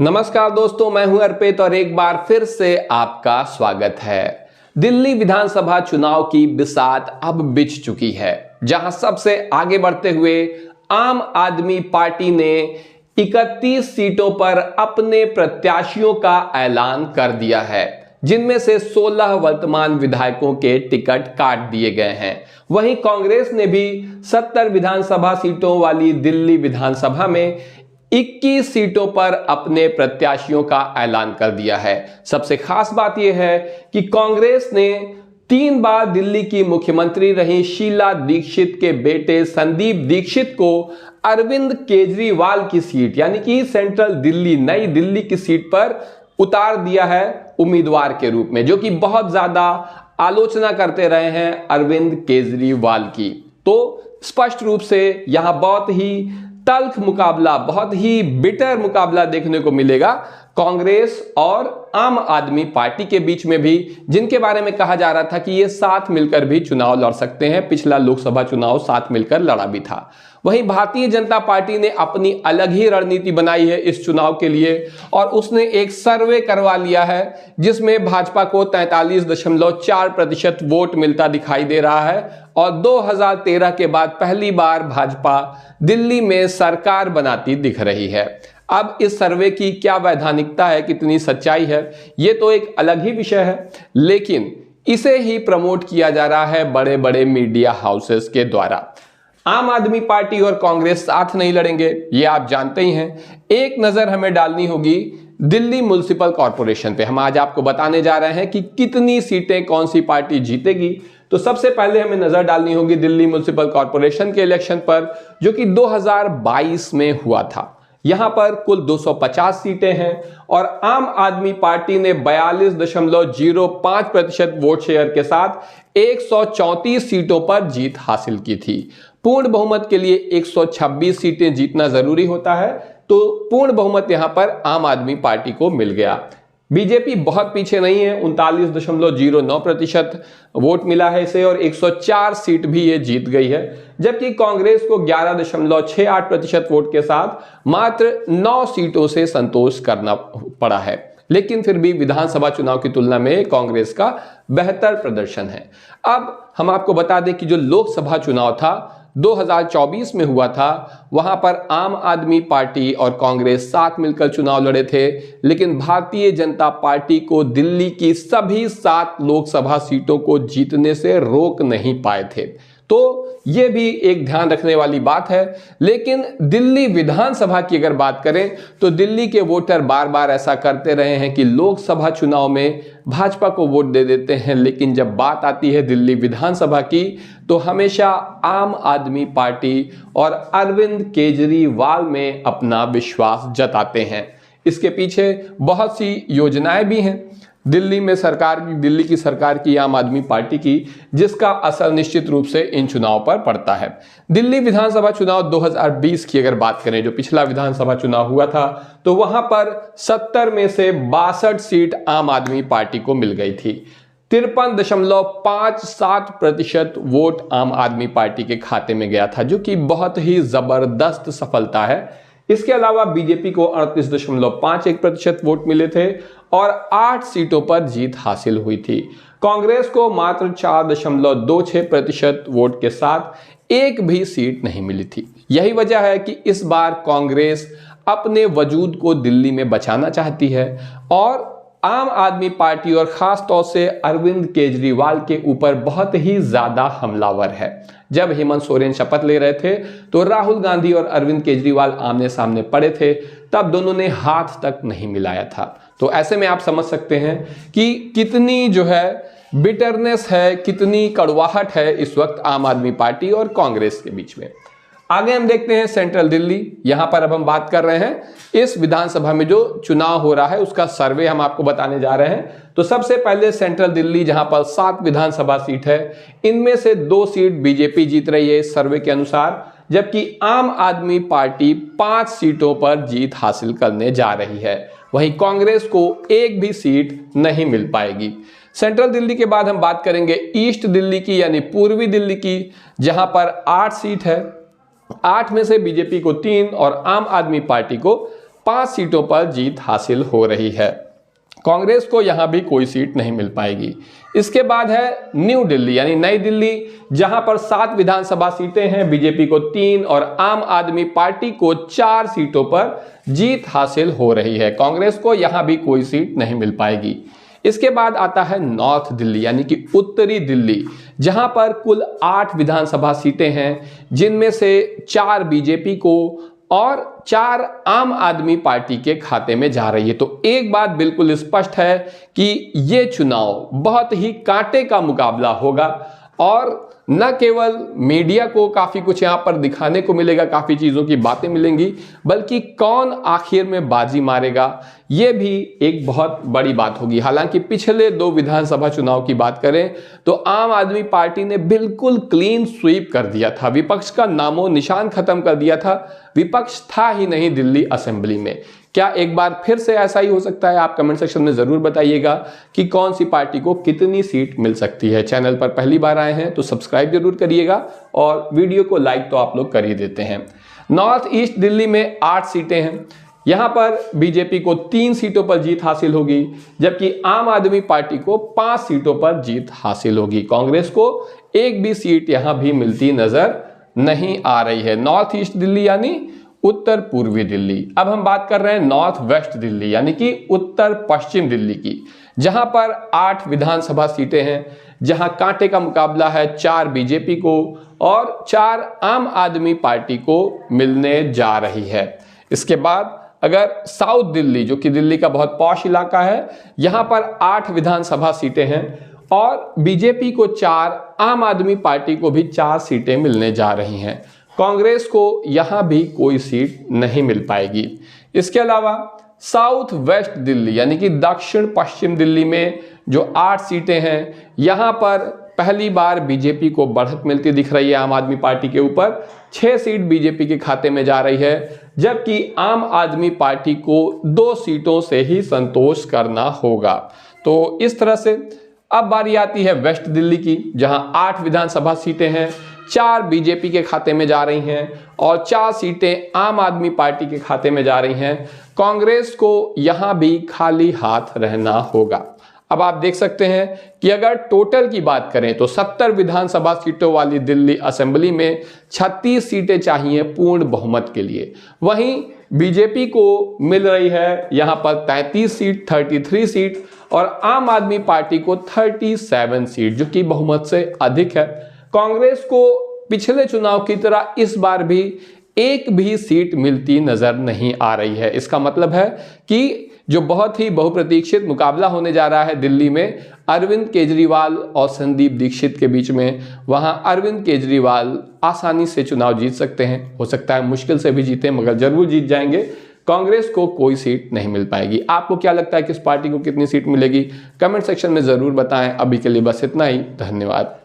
नमस्कार दोस्तों, मैं हूं अर्पित और एक बार फिर से आपका स्वागत है। दिल्ली विधानसभा चुनाव की बिसात अब बिछ चुकी है, जहां सबसे आगे बढ़ते हुए आम आदमी पार्टी ने 31 सीटों पर अपने प्रत्याशियों का ऐलान कर दिया है, जिनमें से 16 वर्तमान विधायकों के टिकट काट दिए गए हैं। वहीं कांग्रेस ने भी 70 विधानसभा सीटों वाली दिल्ली विधानसभा में 21 सीटों पर अपने प्रत्याशियों का ऐलान कर दिया है। सबसे खास बात यह है कि कांग्रेस ने 3 बार दिल्ली की मुख्यमंत्री रही शीला दीक्षित के बेटे संदीप दीक्षित को अरविंद केजरीवाल की सीट यानी कि सेंट्रल दिल्ली, नई दिल्ली की सीट पर उतार दिया है उम्मीदवार के रूप में, जो कि बहुत ज्यादा आलोचना करते रहे हैं अरविंद केजरीवाल की। तो स्पष्ट रूप से यहां बहुत ही तल्ख मुकाबला, बहुत ही बिटर मुकाबला देखने को मिलेगा कांग्रेस और आम आदमी पार्टी के बीच में भी, जिनके बारे में कहा जा रहा था कि ये साथ मिलकर भी चुनाव लड़ सकते हैं। पिछला लोकसभा चुनाव साथ मिलकर लड़ा भी था। वहीं भारतीय जनता पार्टी ने अपनी अलग ही रणनीति बनाई है इस चुनाव के लिए, और उसने एक सर्वे करवा लिया है जिसमें भाजपा को 43.4% वोट मिलता दिखाई दे रहा है, और 2013 के बाद पहली बार भाजपा दिल्ली में सरकार बनाती दिख रही है। अब इस सर्वे की क्या वैधानिकता है, कितनी सच्चाई है, ये तो एक अलग ही विषय है, लेकिन इसे ही प्रमोट किया जा रहा है बड़े बड़े मीडिया हाउसेस के द्वारा। आम आदमी पार्टी और कांग्रेस साथ नहीं लड़ेंगे, ये आप जानते ही हैं। एक नजर हमें डालनी होगी दिल्ली म्युनिसिपल कॉर्पोरेशन पे। हम आज आपको बताने जा रहे हैं कि कितनी सीटें कौन सी पार्टी जीतेगी। तो सबसे पहले हमें नजर डालनी होगी दिल्ली म्युनिसिपल कॉर्पोरेशन के इलेक्शन पर, जो कि 2022 में हुआ था। यहां पर कुल 250 सीटें हैं और आम आदमी पार्टी ने 42.05% वोट शेयर के साथ 134 सीटों पर जीत हासिल की थी। पूर्ण बहुमत के लिए 126 सीटें जीतना जरूरी होता है, तो पूर्ण बहुमत यहां पर आम आदमी पार्टी को मिल गया। बीजेपी बहुत पीछे नहीं है, 39.09% वोट मिला है इसे, और 104 सीट भी ये जीत गई है। जबकि कांग्रेस को 11.68% वोट के साथ मात्र 9 सीटों से संतोष करना पड़ा है, लेकिन फिर भी विधानसभा चुनाव की तुलना में कांग्रेस का बेहतर प्रदर्शन है। अब हम आपको बता दें कि जो लोकसभा चुनाव था 2024 में हुआ था, वहां पर आम आदमी पार्टी और कांग्रेस साथ मिलकर चुनाव लड़े थे, लेकिन भारतीय जनता पार्टी को दिल्ली की सभी 7 लोकसभा सीटों को जीतने से रोक नहीं पाए थे। तो यह भी एक ध्यान रखने वाली बात है। लेकिन दिल्ली विधानसभा की अगर बात करें तो दिल्ली के वोटर बार बार ऐसा करते रहे हैं कि लोकसभा चुनाव में भाजपा को वोट दे देते हैं, लेकिन जब बात आती है दिल्ली विधानसभा की तो हमेशा आम आदमी पार्टी और अरविंद केजरीवाल में अपना विश्वास जताते हैं। इसके पीछे बहुत सी योजनाएं भी हैं दिल्ली में दिल्ली की सरकार की, आम आदमी पार्टी की, जिसका असर निश्चित रूप से इन चुनाव पर पड़ता है। दिल्ली विधानसभा चुनाव 2020 की अगर बात करें, जो पिछला विधानसभा चुनाव हुआ था, तो वहां पर 70 में से 62 सीट आम आदमी पार्टी को मिल गई थी। 53.57% वोट आम आदमी पार्टी के खाते में गया था, जो कि बहुत ही जबरदस्त सफलता है। इसके अलावा बीजेपी को 38.51% वोट मिले थे और 8 सीटों पर जीत हासिल हुई थी। कांग्रेस को मात्र 4.26% वोट के साथ एक भी सीट नहीं मिली थी। यही वजह है कि इस बार कांग्रेस अपने वजूद को दिल्ली में बचाना चाहती है और आम आदमी पार्टी और खास तौर से अरविंद केजरीवाल के ऊपर बहुत ही ज्यादा हमलावर है। जब हेमंत सोरेन शपथ ले रहे थे तो राहुल गांधी और अरविंद केजरीवाल आमने सामने पड़े थे, तब दोनों ने हाथ तक नहीं मिलाया था। तो ऐसे में आप समझ सकते हैं कि कितनी जो है बिटरनेस है, कितनी कड़वाहट है इस वक्त आम आदमी पार्टी और कांग्रेस के बीच में। आगे हम देखते हैं सेंट्रल दिल्ली। यहां पर अब हम बात कर रहे हैं इस विधानसभा में जो चुनाव हो रहा है उसका सर्वे हम आपको बताने जा रहे हैं। तो सबसे पहले सेंट्रल दिल्ली, जहां पर 7 विधानसभा सीट है, इनमें से 2 सीट बीजेपी जीत रही है इस सर्वे के अनुसार, जबकि आम आदमी पार्टी 5 सीटों पर जीत हासिल करने जा रही है। वहीं कांग्रेस को एक भी सीट नहीं मिल पाएगी। सेंट्रल दिल्ली के बाद हम बात करेंगे ईस्ट दिल्ली की, यानी पूर्वी दिल्ली की, जहां पर 8 सीट है। 8 में से बीजेपी को 3 और आम आदमी पार्टी को 5 सीटों पर जीत हासिल हो रही है। कांग्रेस को यहां भी कोई सीट नहीं मिल पाएगी। इसके बाद है न्यू दिल्ली यानी नई दिल्ली, जहां पर 7 विधानसभा सीटें हैं, बीजेपी को 3 और आम आदमी पार्टी को 4 सीटों पर जीत हासिल हो रही है। कांग्रेस को यहां भी कोई सीट नहीं मिल पाएगी। इसके बाद आता है नॉर्थ दिल्ली यानी कि उत्तरी दिल्ली, जहां पर कुल 8 विधानसभा सीटें हैं, जिनमें से 4 बीजेपी को और 4 आम आदमी पार्टी के खाते में जा रही है। तो एक बात बिल्कुल स्पष्ट है कि ये चुनाव बहुत ही कांटे का मुकाबला होगा और न केवल मीडिया को काफ़ी कुछ यहाँ पर दिखाने को मिलेगा, काफ़ी चीज़ों की बातें मिलेंगी, बल्कि कौन आखिर में बाजी मारेगा ये भी एक बहुत बड़ी बात होगी। हालांकि पिछले 2 विधानसभा चुनाव की बात करें तो आम आदमी पार्टी ने बिल्कुल क्लीन स्वीप कर दिया था, विपक्ष का नामो निशान खत्म कर दिया था, विपक्ष था ही नहीं दिल्ली असेंबली में। क्या एक बार फिर से ऐसा ही हो सकता है? आप कमेंट सेक्शन में जरूर बताइएगा कि कौन सी पार्टी को कितनी सीट मिल सकती है। चैनल पर पहली बार आए हैं तो सब्सक्राइब जरूर करिएगा और वीडियो को लाइक तो आप लोग कर ही देते हैं। नॉर्थ ईस्ट दिल्ली में 8 सीटें हैं, यहां पर बीजेपी को 3 सीटों पर जीत हासिल होगी, जबकि आम आदमी पार्टी को 5 सीटों पर जीत हासिल होगी। कांग्रेस को एक भी सीट यहां भी मिलती नजर नहीं आ रही है। नॉर्थ ईस्ट दिल्ली यानी उत्तर पूर्वी दिल्ली। अब हम बात कर रहे हैं नॉर्थ वेस्ट दिल्ली यानी कि उत्तर पश्चिम दिल्ली की, जहां पर 8 विधानसभा सीटें हैं, जहां कांटे का मुकाबला है, 4 बीजेपी को और 4 आम आदमी पार्टी को मिलने जा रही है। इसके बाद अगर साउथ दिल्ली, जो कि दिल्ली का बहुत पॉश इलाका है, यहां पर 8 विधानसभा सीटें हैं और बीजेपी को 4, आम आदमी पार्टी को भी 4 सीटें मिलने जा रही हैं। कांग्रेस को यहां भी कोई सीट नहीं मिल पाएगी। इसके अलावा साउथ वेस्ट दिल्ली यानी कि दक्षिण पश्चिम दिल्ली में जो 8 सीटें हैं, यहां पर पहली बार बीजेपी को बढ़त मिलती दिख रही है आम आदमी पार्टी के ऊपर। 6 सीट बीजेपी के खाते में जा रही है, जबकि आम आदमी पार्टी को 2 सीटों से ही संतोष करना होगा। तो इस तरह से अब बारी आती है वेस्ट दिल्ली की, जहां 8 विधानसभा सीटें हैं, 4 बीजेपी के खाते में जा रही हैं और 4 सीटें आम आदमी पार्टी के खाते में जा रही हैं। कांग्रेस को यहां भी खाली हाथ रहना होगा। अब आप देख सकते हैं कि अगर टोटल की बात करें तो 70 विधानसभा सीटों वाली दिल्ली असेंबली में 36 सीटें चाहिए पूर्ण बहुमत के लिए। वहीं बीजेपी को मिल रही है यहां पर 33 सीट, 33 सीट और आम आदमी पार्टी को 37 सीट, जो कि बहुमत से अधिक है। कांग्रेस को पिछले चुनाव की तरह इस बार भी एक भी सीट मिलती नजर नहीं आ रही है। इसका मतलब है कि जो बहुत ही बहुप्रतीक्षित मुकाबला होने जा रहा है दिल्ली में अरविंद केजरीवाल और संदीप दीक्षित के बीच में, वहां अरविंद केजरीवाल आसानी से चुनाव जीत सकते हैं। हो सकता है मुश्किल से भी जीते, मगर जरूर जीत जाएंगे। कांग्रेस को कोई सीट नहीं मिल पाएगी। आपको क्या लगता है किस पार्टी को कितनी सीट मिलेगी? कमेंट सेक्शन में जरूर बताएं। अभी के लिए बस इतना ही। धन्यवाद।